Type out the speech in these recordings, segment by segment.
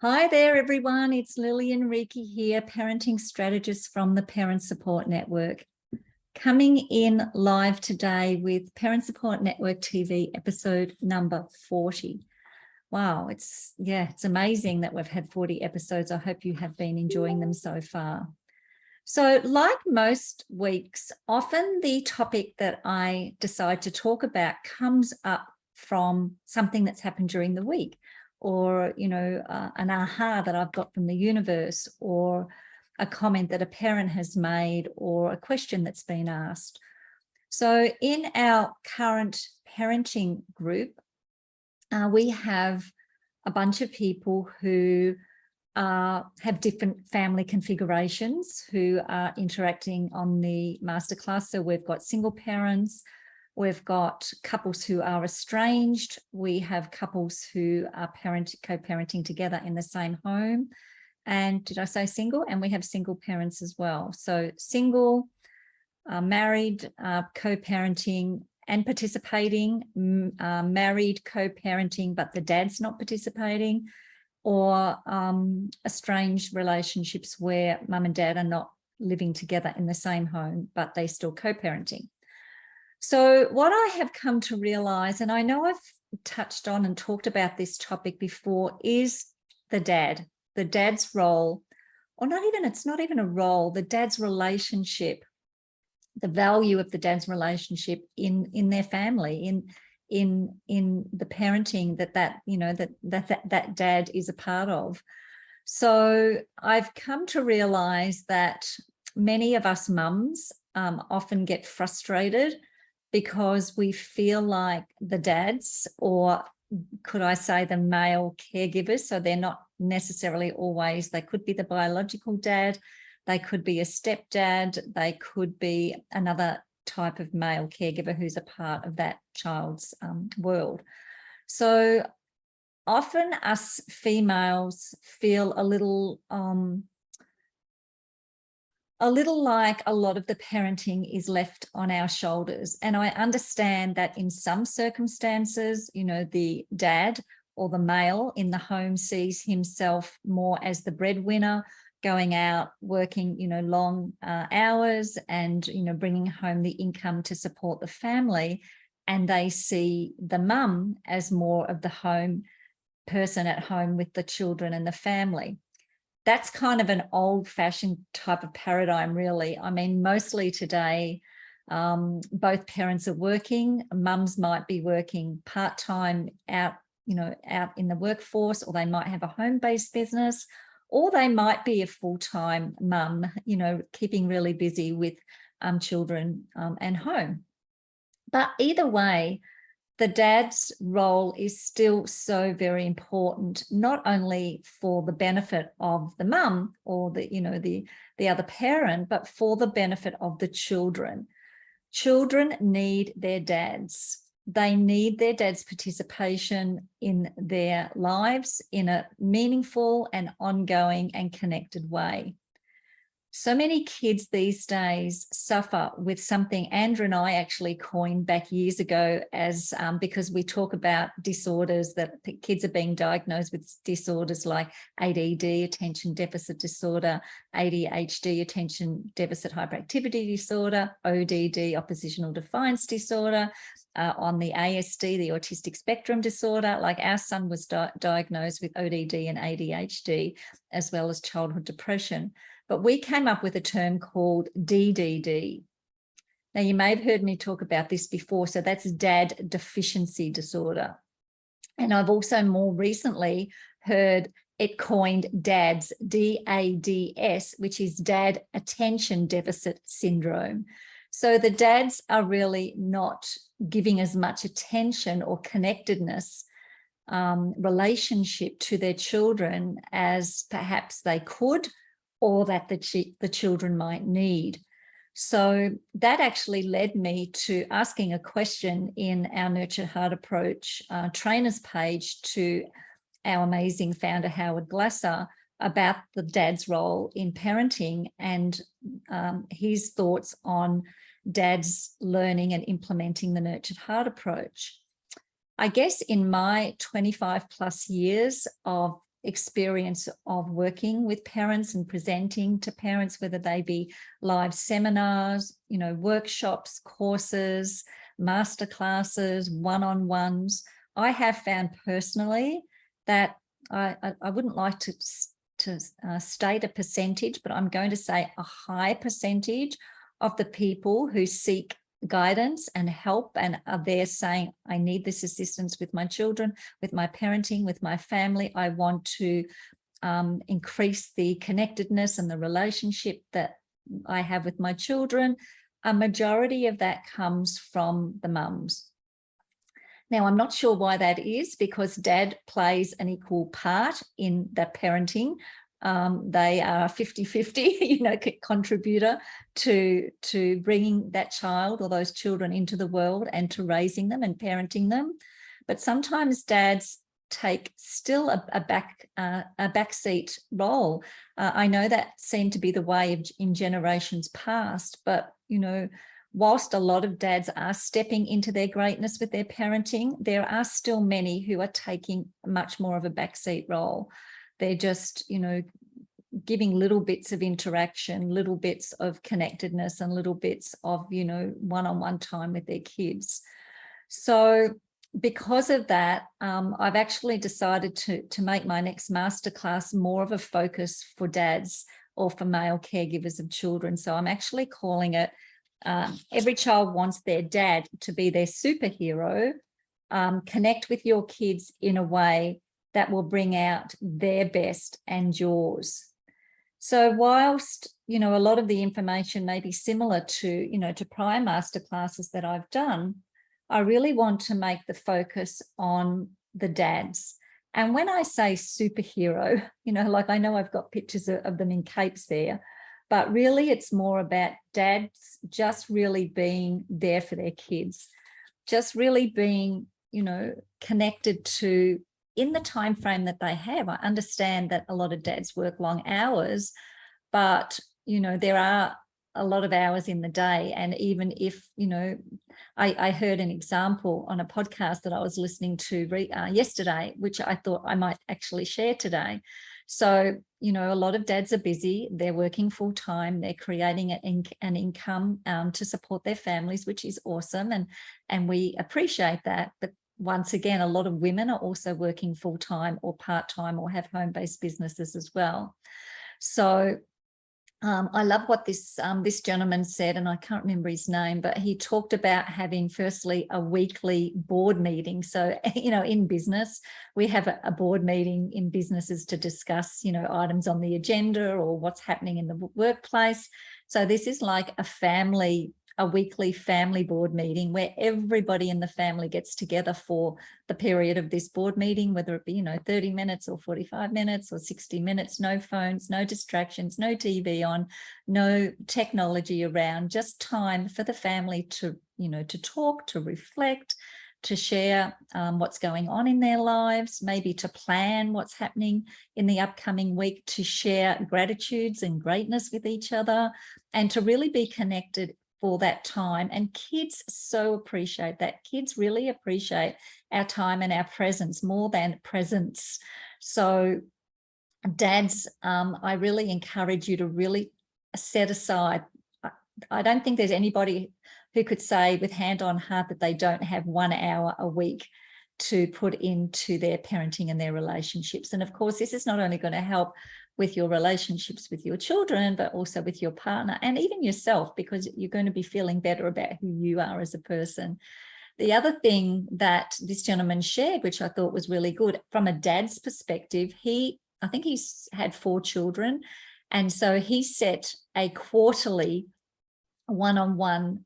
Hi there, everyone. It's Lillian Reiki here, parenting strategist from the Parent Support Network. Coming in live today with Parent Support Network TV episode number 40. Wow, it's amazing that we've had 40 episodes. I hope you have been enjoying them so far. So like most weeks, often the topic that I decide to talk about comes up from something that's happened during the week, or, an aha that I've got from the universe, or a comment that a parent has made, or a question that's been asked. So in our current parenting group, we have a bunch of people who have different family configurations who are interacting on the masterclass. So we've got single parents, we've got couples who are estranged, we have couples who are co-parenting together in the same home. And did I say single? And we have single parents as well. So single, married, co-parenting and participating, married, co-parenting, but the dad's not participating, or estranged relationships where mum and dad are not living together in the same home, but they still co-parenting. So what I have come to realize, and I know I've touched on and talked about this topic before, is the dad's role, or it's not even a role, the dad's relationship, the value of the dad's relationship in their family, in the parenting that dad is a part of. So I've come to realize that many of us mums often get frustrated because we feel like the dads, or could I say the male caregivers, so they're not necessarily always, they could be the biological dad, they could be a stepdad, they could be another type of male caregiver who's a part of that child's world. So often us females feel a little like a lot of the parenting is left on our shoulders. And I understand that in some circumstances, the dad or the male in the home sees himself more as the breadwinner, going out, working, long hours and, bringing home the income to support the family. And they see the mum as more of the home person at home with the children and the family. That's kind of an old-fashioned type of paradigm, really. I mean, mostly today, both parents are working. Mums might be working part-time out in the workforce, or they might have a home-based business, or they might be a full-time mum, keeping really busy with children and home. But either way, the dad's role is still so very important, not only for the benefit of the mum or the other parent, but for the benefit of the children. Children need their dads. They need their dad's participation in their lives in a meaningful and ongoing and connected way. So many kids these days suffer with something Andrew and I actually coined back years ago as because we talk about disorders, that kids are being diagnosed with disorders like ADD, attention deficit disorder, ADHD, attention deficit hyperactivity disorder, ODD, oppositional defiance disorder, on the ASD, the autistic spectrum disorder. Like our son was diagnosed with ODD and ADHD, as well as childhood depression. But we came up with a term called DDD. Now, you may have heard me talk about this before. So that's dad deficiency disorder. And I've also more recently heard it coined DADS, DADS, which is dad attention deficit syndrome. So the dads are really not giving as much attention or connectedness, relationship to their children as perhaps they could, or that the children might need. So that actually led me to asking a question in our Nurture Heart Approach trainers page to our amazing founder, Howard Glasser, about the dad's role in parenting and his thoughts on dads learning and implementing the Nurtured Heart Approach. I guess in my 25 plus years of experience of working with parents and presenting to parents, whether they be live seminars, workshops, courses, masterclasses, one-on-ones. I have found personally that I wouldn't like to state a percentage, but I'm going to say a high percentage of the people who seek guidance and help and are there saying, I need this assistance with my children, with my parenting, with my family. I want to increase the connectedness and the relationship that I have with my children. A majority of that comes from the mums. Now, I'm not sure why that is, because dad plays an equal part in the parenting. They are 50-50, contributor to bringing that child or those children into the world and to raising them and parenting them. But sometimes dads take still a backseat role. I know that seemed to be the way in generations past, but, whilst a lot of dads are stepping into their greatness with their parenting, there are still many who are taking much more of a backseat role. They're just, giving little bits of interaction, little bits of connectedness, and little bits of, one-on-one time with their kids. So because of that, I've actually decided to make my next masterclass more of a focus for dads or for male caregivers of children. So I'm actually calling it Every Child Wants Their Dad to Be Their Superhero. Connect with your kids in a way that will bring out their best and yours. So whilst, a lot of the information may be similar to, to prior masterclasses that I've done, I really want to make the focus on the dads. And when I say superhero, like I know I've got pictures of them in capes there, but really it's more about dads just really being there for their kids, just really being, connected to in the time frame that they have. I understand that a lot of dads work long hours, but, there are a lot of hours in the day. And even if, I heard an example on a podcast that I was listening to yesterday, which I thought I might actually share today. So, a lot of dads are busy, they're working full time, they're creating an income to support their families, which is awesome. And we appreciate that. But once again, a lot of women are also working full time or part time or have home-based businesses as well. So I love what this gentleman said, and I can't remember his name, but he talked about having firstly a weekly board meeting. So, in business, we have a board meeting in businesses to discuss, items on the agenda or what's happening in the workplace. So this is like a weekly family board meeting where everybody in the family gets together for the period of this board meeting, whether it be, 30 minutes or 45 minutes or 60 minutes, no phones, no distractions, no TV on, no technology around, just time for the family to, to talk, to reflect, to share what's going on in their lives, maybe to plan what's happening in the upcoming week, to share gratitudes and greatness with each other, and to really be connected for that time. And kids so appreciate that. Kids really appreciate our time and our presence more than presents. So dads, I really encourage you to really set aside. I don't think there's anybody who could say with hand on heart that they don't have 1 hour a week to put into their parenting and their relationships. And of course, this is not only going to help with your relationships with your children, but also with your partner and even yourself, because you're going to be feeling better about who you are as a person. The other thing that this gentleman shared, which I thought was really good from a dad's perspective, I think he's had 4 children. And so he set a quarterly one-on-one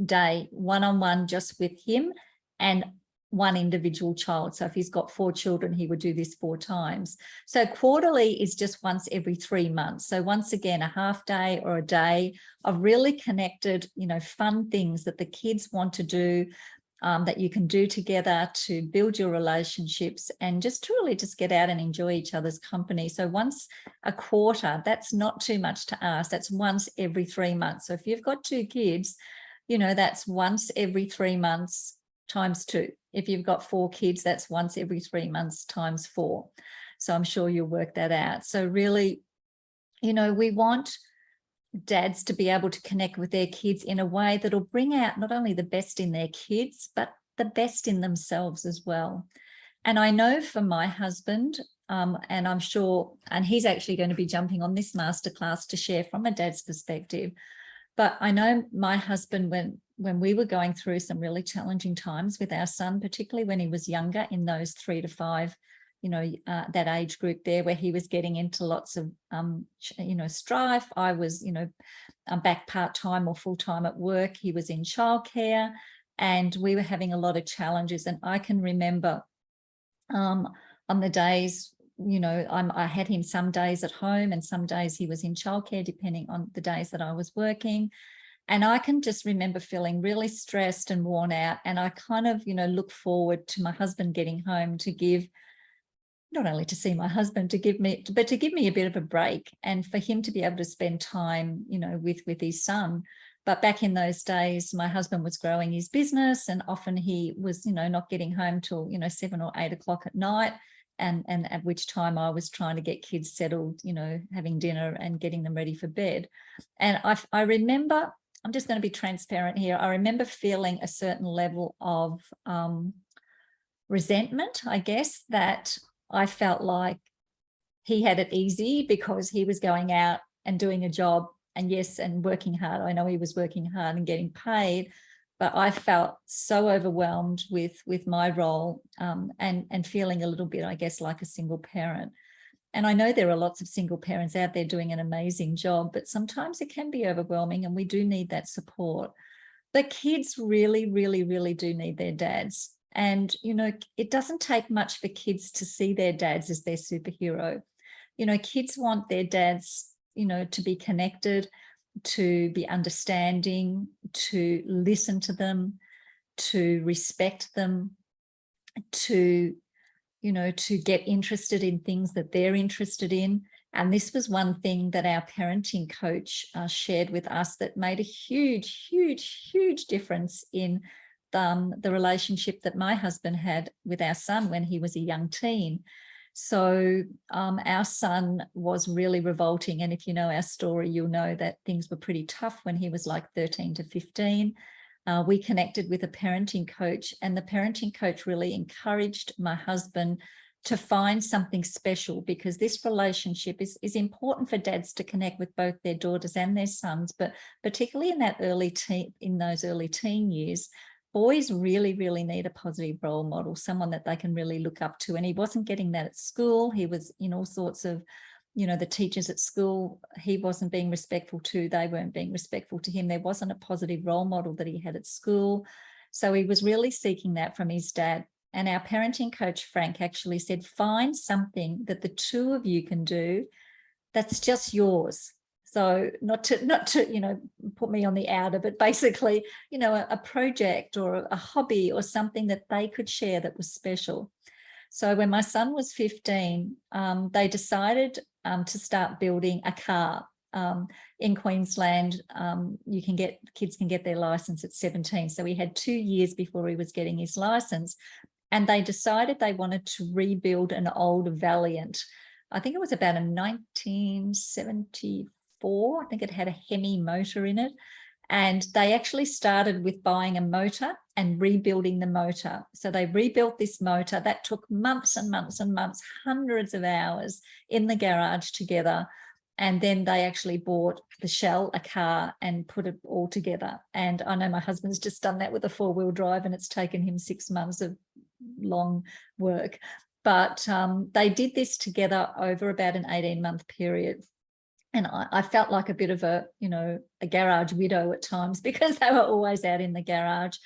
day, one-on-one just with him and one individual child. So if he's got 4 children, he would do this 4 times. So quarterly is just once every 3 months. So once again, a half day or a day of really connected, fun things that the kids want to do, that you can do together to build your relationships and just to really just get out and enjoy each other's company. So once a quarter, that's not too much to ask. That's once every 3 months. So if you've got 2 kids, that's once every 3 months times 2. If you've got 4 kids, that's once every 3 months times 4. So I'm sure you'll work that out. So really, we want dads to be able to connect with their kids in a way that'll bring out not only the best in their kids, but the best in themselves as well. And I know for my husband, and I'm sure, and he's actually going to be jumping on this masterclass to share from a dad's perspective, but I know my husband, when we were going through some really challenging times with our son, particularly when he was younger, in those 3 to 5, that age group there, where he was getting into lots of, strife. I was, back part-time or full-time at work. He was in childcare, and we were having a lot of challenges. And I can remember on the days, I had him some days at home and some days he was in childcare, depending on the days that I was working. And I can just remember feeling really stressed and worn out. And I kind of, look forward to my husband getting home to give, not only to see my husband, but to give me a bit of a break, and for him to be able to spend time, with his son. But back in those days, my husband was growing his business, and often he was, not getting home till, 7 or 8 o'clock at night. And at which time I was trying to get kids settled, having dinner and getting them ready for bed. And I remember, I'm just going to be transparent here, I remember feeling a certain level of resentment, I guess, that I felt like he had it easy because he was going out and doing a job, and yes, and working hard. I know he was working hard and getting paid, but I felt so overwhelmed with my role, and feeling a little bit, I guess, like a single parent. And I know there are lots of single parents out there doing an amazing job, but sometimes it can be overwhelming, and we do need that support. But kids really, really, really do need their dads. And, it doesn't take much for kids to see their dads as their superhero. Kids want their dads, to be connected, to be understanding, to listen to them, to respect them, to get interested in things that they're interested in. And this was one thing that our parenting coach shared with us that made a huge, huge, huge difference in the relationship that my husband had with our son when he was a young teen. So our son was really revolting. And if you know our story, you'll know that things were pretty tough when he was like 13 to 15. We connected with a parenting coach, and the parenting coach really encouraged my husband to find something special, because this relationship is important for dads to connect with both their daughters and their sons, but particularly in those early teen years, boys really, really need a positive role model, someone that they can really look up to. And he wasn't getting that at school. He was in all sorts of, the teachers at school, he wasn't being respectful to, they weren't being respectful to him. There wasn't a positive role model that he had at school. So he was really seeking that from his dad. And our parenting coach, Frank, actually said, find something that the two of you can do that's just yours. So not to put me on the outer, but basically, a project or a hobby or something that they could share that was special. So when my son was 15, they decided to start building a car. In Queensland, kids can get their license at 17. So he had 2 years before he was getting his license. And they decided they wanted to rebuild an old Valiant. I think it was about a 1974. I think it had a Hemi motor in it. And they actually started with buying a motor and rebuilding the motor. So they rebuilt this motor. That took months and months and months, hundreds of hours in the garage together. And then they actually bought the shell, a car, and put it all together. And I know my husband's just done that with a 4-wheel drive, and it's taken him 6 months of long work. But they did this together over about an 18-month period. And I felt like a bit of a garage widow at times, because they were always out in the garage.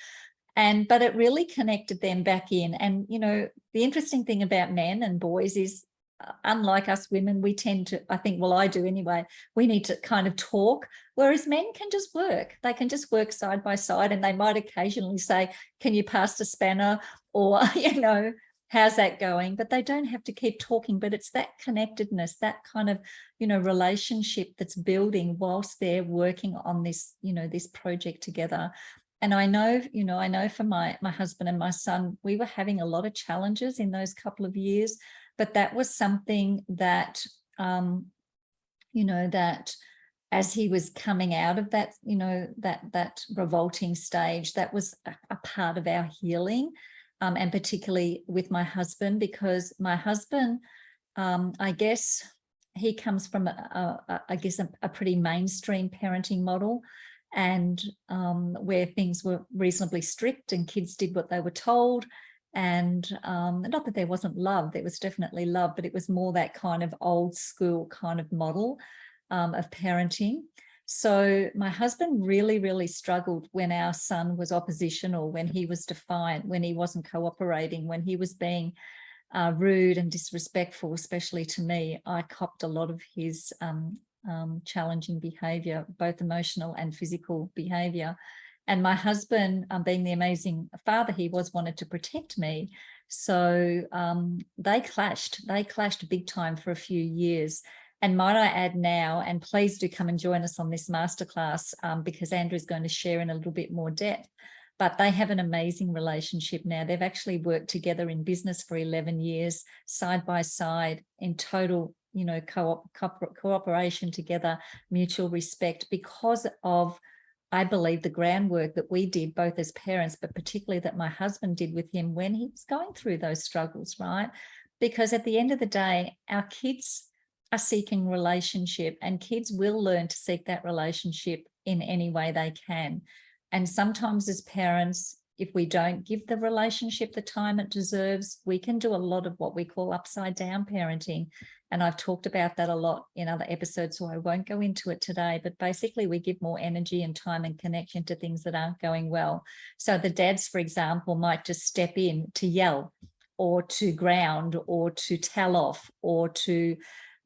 But it really connected them back in. And, the interesting thing about men and boys is, unlike us women, we tend to, I think, well, I do anyway, we need to kind of talk, whereas men can just work. They can just work side by side, and they might occasionally say, can you pass the spanner? Or, how's that going? But they don't have to keep talking. But it's that connectedness, that kind of, relationship that's building whilst they're working on this, this project together. And I know for my husband and my son, we were having a lot of challenges in those couple of years. But that was something that, that as he was coming out of that, that revolting stage, that was a part of our healing, and particularly with my husband, because my husband, I guess he comes from a pretty mainstream parenting model, and where things were reasonably strict and kids did what they were told. And not that there wasn't love, there was definitely love, but it was more that kind of old school kind of model of parenting. So my husband really, really struggled when our son was oppositional, when he was defiant, when he wasn't cooperating, when he was being rude and disrespectful, especially to me. I copped a lot of his challenging behaviour, both emotional and physical behaviour. And my husband, being the amazing father he was, wanted to protect me. So they clashed big time for a few years. And might I add now, and please do come and join us on this masterclass, because Andrew's going to share in a little bit more depth, but they have an amazing relationship now. They've actually worked together in business for 11 years, side by side, in total, cooperation together, mutual respect, because of, I believe, the groundwork that we did both as parents, but particularly that my husband did with him when he was going through those struggles, right? Because at the end of the day, our kids are seeking relationship, and kids will learn to seek that relationship in any way they can. And sometimes as parents, if we don't give the relationship the time it deserves, we can do a lot of what we call upside down parenting. And I've talked about that a lot in other episodes, so I won't go into it today, but basically we give more energy and time and connection to things that aren't going well. So the dads, for example, might just step in to yell or to ground or to tell off or to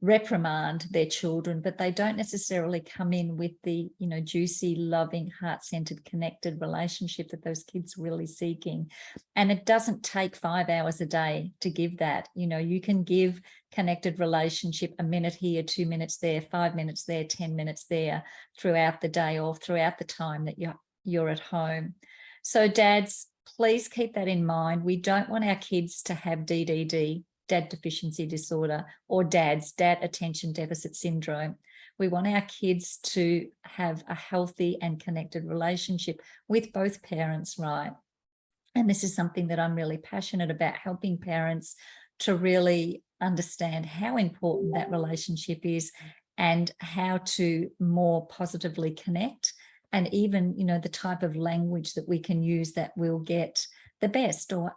reprimand their children, but they don't necessarily come in with the, juicy, loving, heart-centered, connected relationship that those kids are really seeking. And it doesn't take 5 hours a day to give that. You can give connected relationship a minute here, 2 minutes there, 5 minutes there, 10 minutes there, throughout the day or throughout the time that you're at home. So dads, please keep that in mind. We don't want our kids to have DDD, dad deficiency disorder, or dad attention deficit syndrome. We want our kids to have a healthy and connected relationship with both parents, right? And this is something that I'm really passionate about, helping parents to really understand how important that relationship is and how to more positively connect, and even, the type of language that we can use that will get the best, or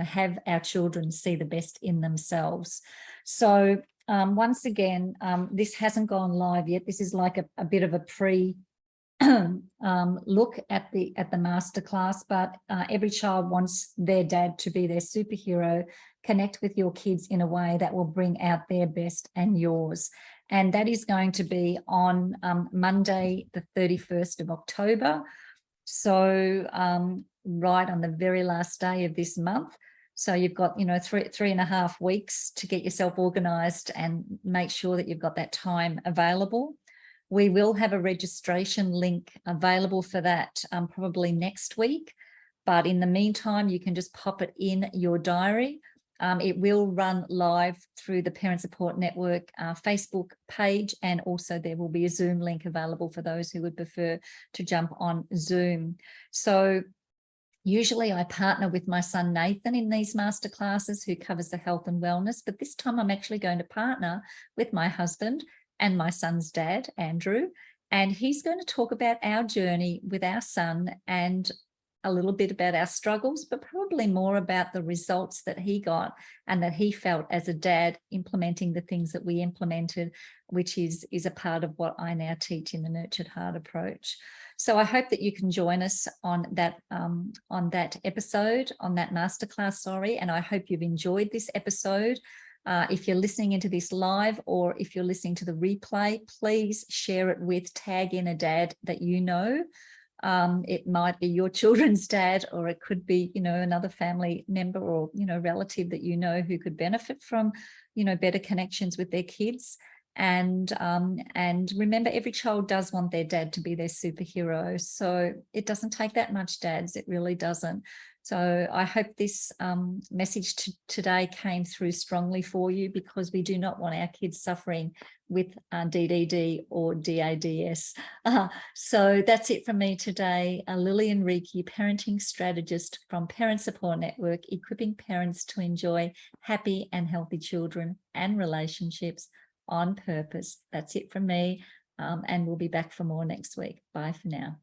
have our children see the best in themselves. So once again, this hasn't gone live yet. This is like a bit of a pre look at the masterclass, but every child wants their dad to be their superhero. Connect with your kids in a way that will bring out their best and yours. And that is going to be on Monday, the 31st of October. So right on the very last day of this month. So you've got, 3.5 weeks to get yourself organised and make sure that you've got that time available. We will have a registration link available for that probably next week. But in the meantime, you can just pop it in your diary. It will run live through the Parent Support Network Facebook page, and also there will be a Zoom link available for those who would prefer to jump on Zoom. So usually I partner with my son Nathan in these masterclasses, who covers the health and wellness, but this time I'm actually going to partner with my husband and my son's dad, Andrew, and he's going to talk about our journey with our son and a little bit about our struggles, but probably more about the results that he got and that he felt as a dad implementing the things that we implemented, which is a part of what I now teach in the Nurtured Heart approach. So I hope that you can join us on that episode, on that masterclass, and I hope you've enjoyed this episode. If you're listening into this live, or if you're listening to the replay, please share it with, tag in a dad that you know. It might be your children's dad, or it could be, another family member or, relative that who could benefit from, better connections with their kids. And remember, every child does want their dad to be their superhero. So it doesn't take that much, dads. It really doesn't. So I hope this message today came through strongly for you, because we do not want our kids suffering with DDD or DADS. So that's it from me today. Lillian Reiki, parenting strategist from Parent Support Network, equipping parents to enjoy happy and healthy children and relationships on purpose. That's it from me. And we'll be back for more next week. Bye for now.